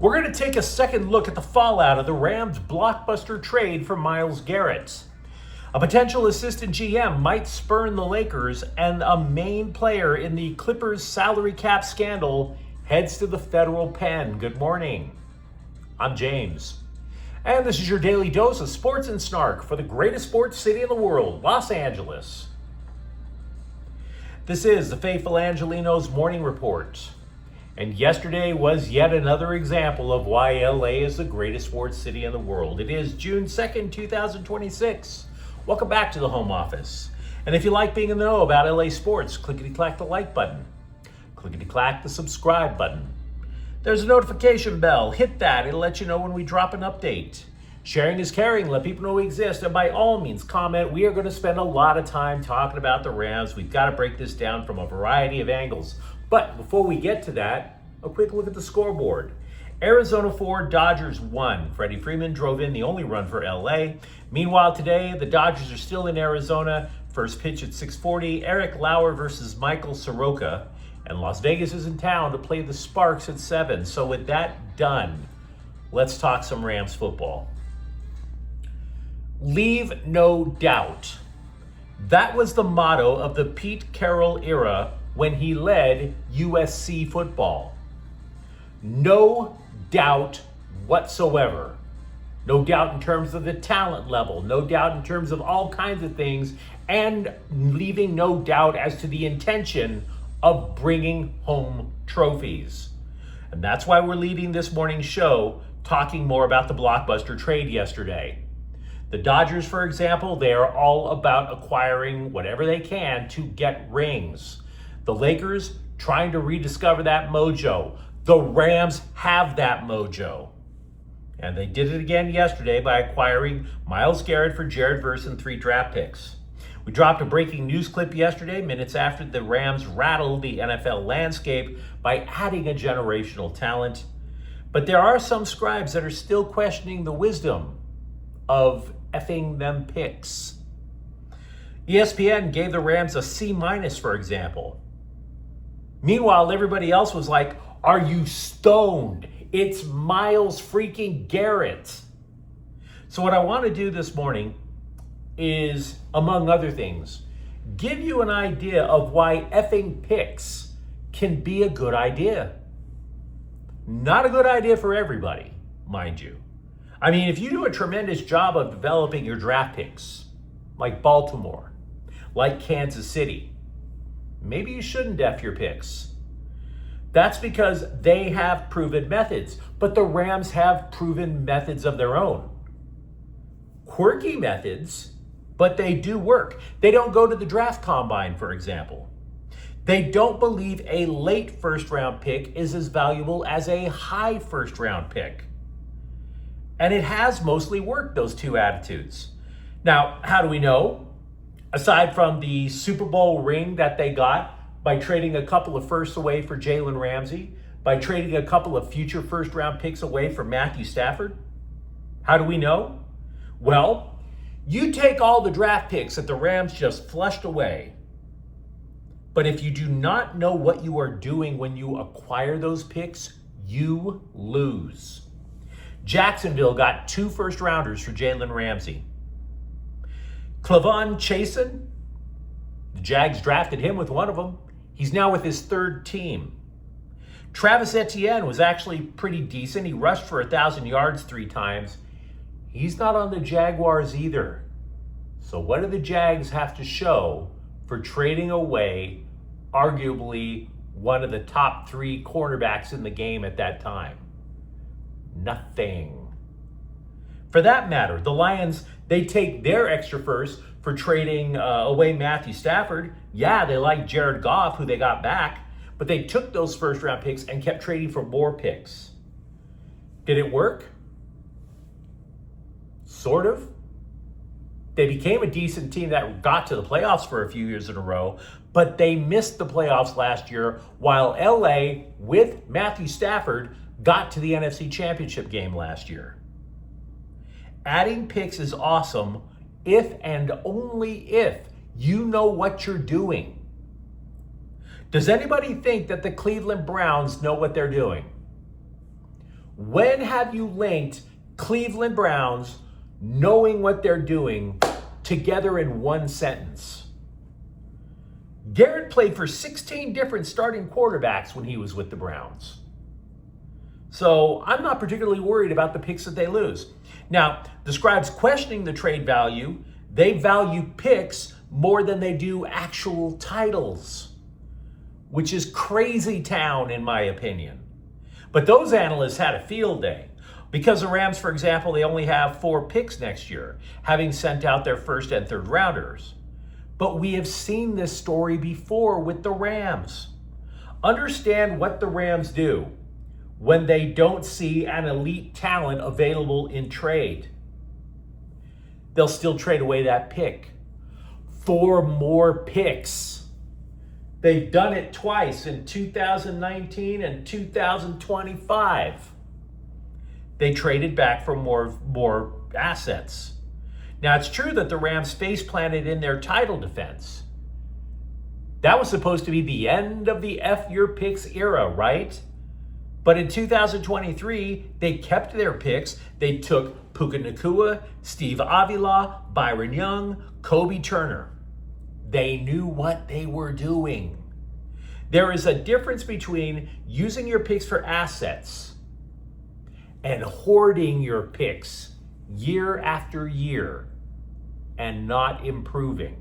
We're going to take a second look at the fallout of the Rams' blockbuster trade for Myles Garrett. A potential assistant GM might spurn the Lakers, and a main player in the Clippers' salary cap scandal heads to the federal pen. Good morning. I'm James. And this is your daily dose of sports and snark for the greatest sports city in the world, Los Angeles. This is the faithful Angelenos morning report. And yesterday was yet another example of why LA is the greatest sports city in the world. It is June 2nd, 2026. Welcome back to the home office. And if you like being in the know about LA sports, clickety-clack the like button. Clickety-clack the subscribe button. There's a notification bell. Hit that. It'll let you know when we drop an update. Sharing is caring. Let people know we exist. And by all means, comment. We are going to spend a lot of time talking about the Rams. We've got to break this down from a variety of angles. But before we get to that, a quick look at the scoreboard. Arizona 4, Dodgers 1. Freddie Freeman drove in the only run for LA. Meanwhile, today, the Dodgers are still in Arizona. First pitch at 6:40. Eric Lauer versus Michael Soroka. And Las Vegas is in town to play the Sparks at 7. So with that done, let's talk some Rams football. Leave no doubt. That was the motto of the Pete Carroll era when he led USC football. No doubt whatsoever. No doubt in terms of the talent level, no doubt in terms of all kinds of things, and leaving no doubt as to the intention of bringing home trophies. And that's why we're leading this morning's show talking more about the blockbuster trade yesterday. The Dodgers, for example, they are all about acquiring whatever they can to get rings. The Lakers trying to rediscover that mojo. The Rams have that mojo. And they did it again yesterday by acquiring Myles Garrett for Jared Verse and 3 draft picks. We dropped a breaking news clip yesterday, minutes after the Rams rattled the NFL landscape by adding a generational talent. But there are some scribes that are still questioning the wisdom of effing them picks. ESPN gave the Rams a C-, for example. Meanwhile, everybody else was like, are you stoned? It's Myles freaking Garrett. So what I want to do this morning is, among other things, give you an idea of why effing picks can be a good idea. Not a good idea for everybody, mind you. I mean, if you do a tremendous job of developing your draft picks, like Baltimore, like Kansas City, maybe you shouldn't F your picks. That's because they have proven methods, but the Rams have proven methods of their own. Quirky methods, but they do work. They don't go to the draft combine, for example. They don't believe a late first-round pick is as valuable as a high first-round pick. And it has mostly worked, those two attitudes. Now, how do we know? Aside from the Super Bowl ring that they got by trading a couple of firsts away for Jalen Ramsey, by trading a couple of future first-round picks away for Matthew Stafford, how do we know? Well, you take all the draft picks that the Rams just flushed away, but if you do not know what you are doing when you acquire those picks, you lose. Jacksonville got 2 first-rounders for Jalen Ramsey. Clavon Chasen, the Jags drafted him with one of them. He's now with his 3rd team. Travis Etienne was actually pretty decent. He rushed for 1,000 yards 3 times. He's not on the Jaguars either. So what do the Jags have to show for trading away arguably one of the top 3 cornerbacks in the game at that time? Nothing. For that matter, the Lions, they take their extra first for trading away Matthew Stafford. Yeah, they like Jared Goff, who they got back, but they took those first-round picks and kept trading for more picks. Did it work? Sort of. They became a decent team that got to the playoffs for a few years in a row, but they missed the playoffs last year while LA, with Matthew Stafford, got to the NFC Championship game last year. Adding picks is awesome if and only if you know what you're doing. Does anybody think that the Cleveland Browns know what they're doing? When have you linked Cleveland Browns knowing what they're doing together in one sentence? Garrett played for 16 different starting quarterbacks when he was with the Browns. So I'm not particularly worried about the picks that they lose. Now, the Scribes questioning the trade value, they value picks more than they do actual titles, which is crazy town in my opinion. But those analysts had a field day because the Rams, for example, they only have 4 picks next year, having sent out their first and third rounders. But we have seen this story before with the Rams. Understand what the Rams do when they don't see an elite talent available in trade. They'll still trade away that pick. 4 more picks. They've done it twice in 2019 and 2025. They traded back for more assets. Now, it's true that the Rams face planted in their title defense. That was supposed to be the end of the F your picks era, right? But in 2023, they kept their picks. They took Puka Nacua, Steve Avila, Byron Young, Kobe Turner. They knew what they were doing. There is a difference between using your picks for assets and hoarding your picks year after year and not improving.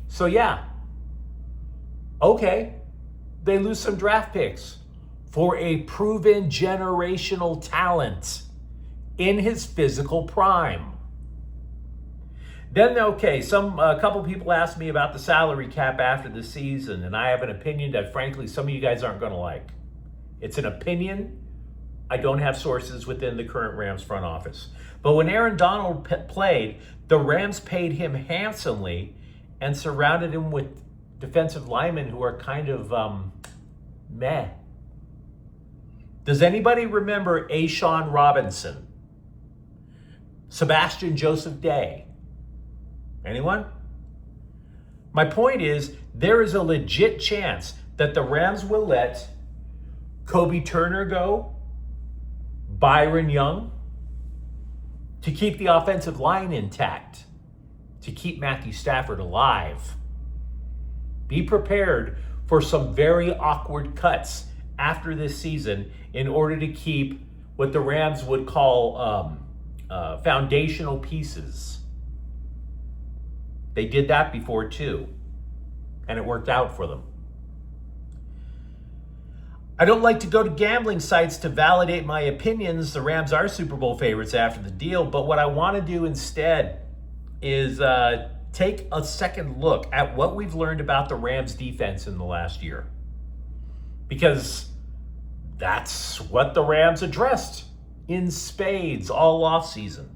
So yeah, okay, they lose some draft picks for a proven generational talent in his physical prime. Then, okay, a couple people asked me about the salary cap after the season, and I have an opinion that, frankly, some of you guys aren't going to like. It's an opinion. I don't have sources within the current Rams front office. But when Aaron Donald played, the Rams paid him handsomely and surrounded him with defensive linemen who are kind of meh. Does anybody remember Ashawn Robinson? Sebastian Joseph Day? Anyone? My point is, there is a legit chance that the Rams will let Kobe Turner go, Byron Young, to keep the offensive line intact, to keep Matthew Stafford alive. Be prepared for some very awkward cuts after this season in order to keep what the Rams would call foundational pieces. They did that before too, and it worked out for them. I don't like to go to gambling sites to validate my opinions. The Rams are Super Bowl favorites after the deal, but what I want to do instead is take a second look at what we've learned about the Rams defense in the last year. Because that's what the Rams addressed in spades all offseason.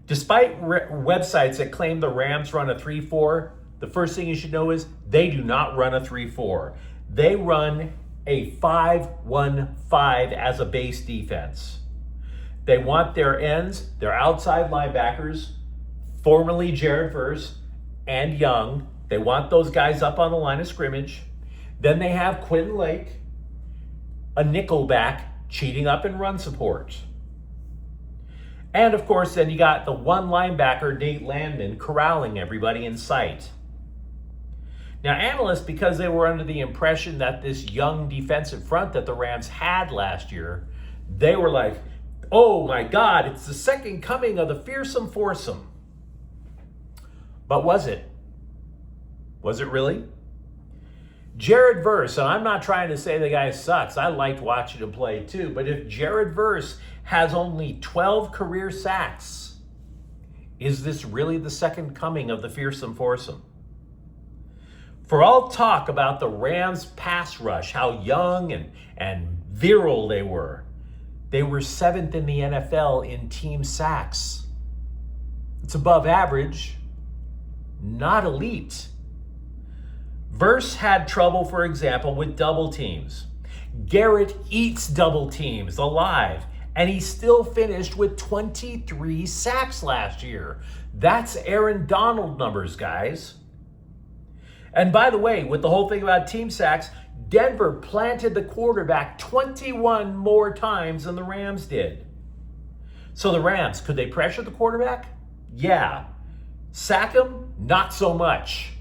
Despite websites that claim the Rams run a 3-4, the first thing you should know is they do not run a 3-4. They run a 5-1-5 as a base defense. They want their ends, their outside linebackers, formerly Jared Verse and Young. They want those guys up on the line of scrimmage. Then they have Quinn Lake, a nickelback, cheating up in run support. And of course, then you got the one linebacker, Nate Landman, corralling everybody in sight. Now, analysts, because they were under the impression that this young defensive front that the Rams had last year, they were like, oh my God, it's the second coming of the fearsome foursome. But was it? Was it really? Jared Verse, and I'm not trying to say the guy sucks. I liked watching him play too. But if Jared Verse has only 12 career sacks, is this really the second coming of the fearsome foursome? For all talk about the Rams' pass rush, how young and virile they were 7th in the NFL in team sacks. It's above average, not elite. Verse had trouble, for example, with double teams. Garrett eats double teams alive, and he still finished with 23 sacks last year. That's Aaron Donald numbers, guys. And by the way, with the whole thing about team sacks, Denver planted the quarterback 21 more times than the Rams did. So the Rams, could they pressure the quarterback? Yeah. Sack him? Not so much.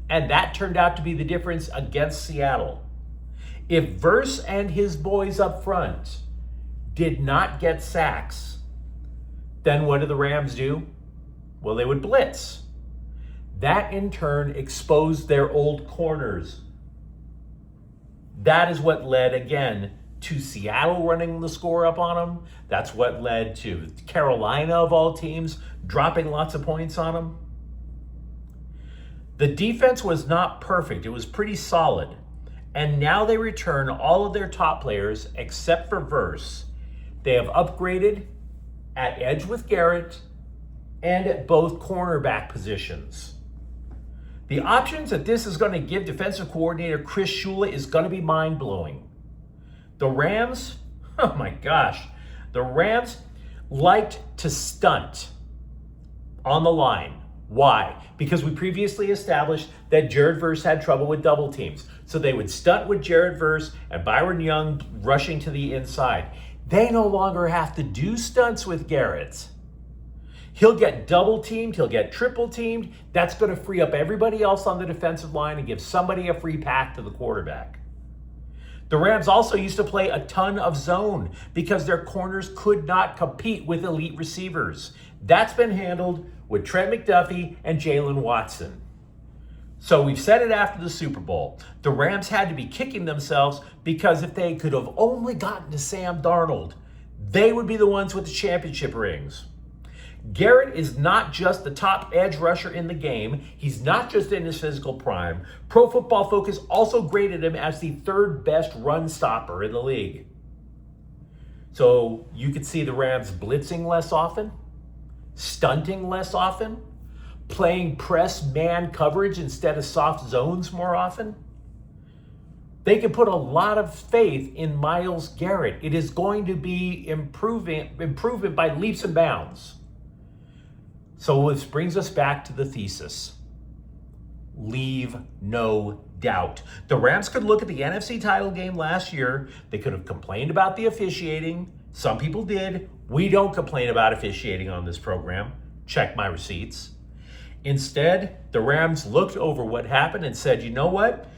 And that turned out to be the difference against Seattle. If Verse and his boys up front did not get sacks, then what did the Rams do? Well, they would blitz. That in turn exposed their old corners. That is what led, again, to Seattle running the score up on them. That's what led to Carolina, of all teams, dropping lots of points on them. The defense was not perfect. It was pretty solid. And now they return all of their top players except for Verse. They have upgraded at edge with Garrett and at both cornerback positions. The options that this is going to give defensive coordinator Chris Shula is going to be mind-blowing. The Rams, oh my gosh, the Rams liked to stunt on the line. Why? Because we previously established that Jared Verse had trouble with double teams. So they would stunt with Jared Verse and Byron Young rushing to the inside. They no longer have to do stunts with Garrett. He'll get double teamed, he'll get triple teamed. That's going to free up everybody else on the defensive line and give somebody a free pack to the quarterback. The Rams also used to play a ton of zone because their corners could not compete with elite receivers. That's been handled with Trent McDuffie and Jalen Watson. So we've said it after the Super Bowl. The Rams had to be kicking themselves because if they could have only gotten to Sam Darnold, they would be the ones with the championship rings. Garrett is not just the top edge rusher in the game. He's not just in his physical prime. Pro Football Focus also graded him as the third best run stopper in the league. So you could see the Rams blitzing less often, stunting less often, playing press man coverage instead of soft zones more often. They can put a lot of faith in Myles Garrett. It is going to be improvement by leaps and bounds. So this brings us back to the thesis. Leave no doubt. The Rams could look at the NFC title game last year. They could have complained about the officiating. Some people did. We don't complain about officiating on this program. Check my receipts. Instead, the Rams looked over what happened and said, you know what?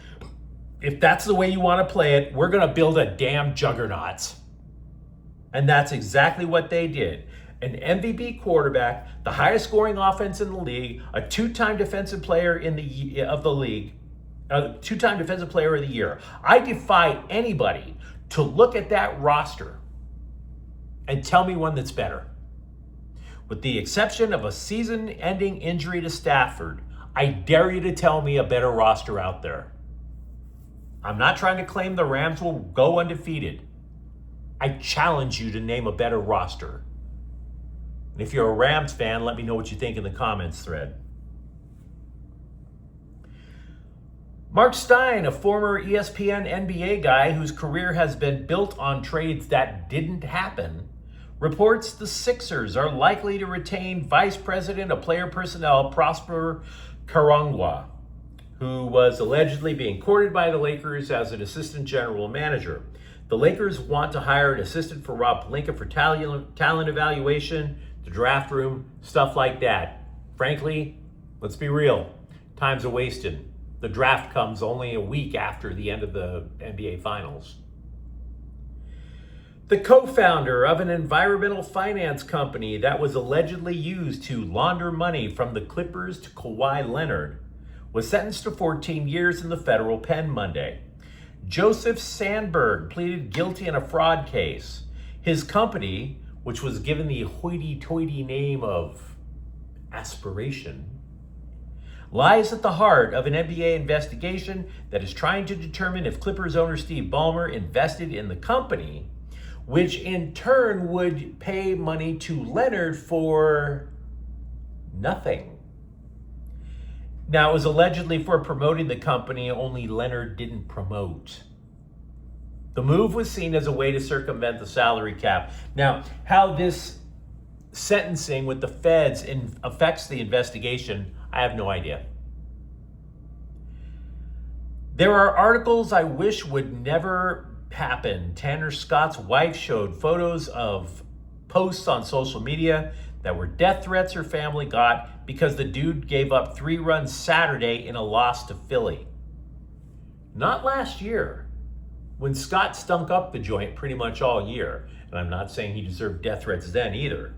If that's the way you want to play it, we're going to build a damn juggernaut. And that's exactly what they did. An MVP quarterback, the highest scoring offense in the league, a two-time defensive player of the league, two-time defensive player of the year. I defy anybody to look at that roster and tell me one that's better. With the exception of a season-ending injury to Stafford, I dare you to tell me a better roster out there. I'm not trying to claim the Rams will go undefeated. I challenge you to name a better roster. And if you're a Rams fan, let me know what you think in the comments thread. Mark Stein, a former ESPN NBA guy whose career has been built on trades that didn't happen, reports the Sixers are likely to retain Vice President of Player Personnel Prosper Karangwa, who was allegedly being courted by the Lakers as an assistant general manager. The Lakers want to hire an assistant for Rob Pelinka for talent evaluation, the draft room, stuff like that. Frankly, let's be real, time's a wasted. The draft comes only a week after the end of the NBA Finals. The co-founder of an environmental finance company that was allegedly used to launder money from the Clippers to Kawhi Leonard was sentenced to 14 years in the federal pen Monday. Joseph Sandberg pleaded guilty in a fraud case. His company, which was given the hoity-toity name of Aspiration, lies at the heart of an NBA investigation that is trying to determine if Clippers owner Steve Ballmer invested in the company, which in turn would pay money to Leonard for nothing. Now, it was allegedly for promoting the company, only Leonard didn't promote. The move was seen as a way to circumvent the salary cap. Now, how this sentencing with the feds affects the investigation, I have no idea. There are articles I wish would never happen. Tanner Scott's wife showed photos of posts on social media that were death threats her family got because the dude gave up 3 runs Saturday in a loss to Philly. Not last year, when Scott stunk up the joint pretty much all year. And I'm not saying he deserved death threats then either.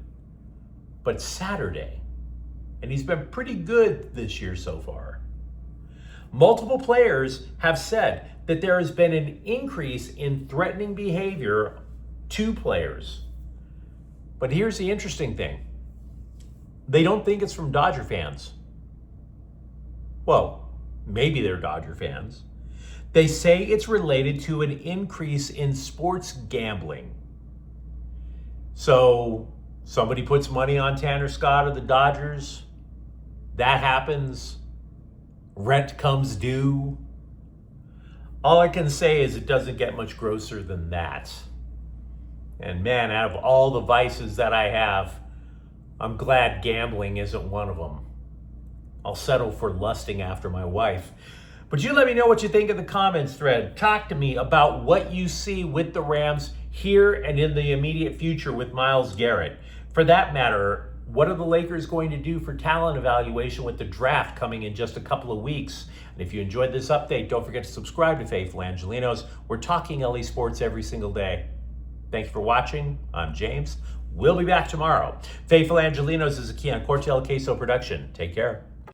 But Saturday. And he's been pretty good this year so far. Multiple players have said that there has been an increase in threatening behavior to players. But here's the interesting thing. They don't think it's from Dodger fans. Well, maybe they're Dodger fans. They say it's related to an increase in sports gambling. So somebody puts money on Tanner Scott or the Dodgers. That happens. Rent comes due. All I can say is it doesn't get much grosser than that. And man, out of all the vices that I have, I'm glad gambling isn't one of them. I'll settle for lusting after my wife. But you let me know what you think in the comments thread. Talk to me about what you see with the Rams here and in the immediate future with Myles Garrett. For that matter, what are the Lakers going to do for talent evaluation with the draft coming in just a couple of weeks? And if you enjoyed this update, don't forget to subscribe to Faithful Angelenos. We're talking LA sports every single day. Thank you for watching. I'm James. We'll be back tomorrow. Faithful Angelenos is a Keon Cortel Queso production. Take care.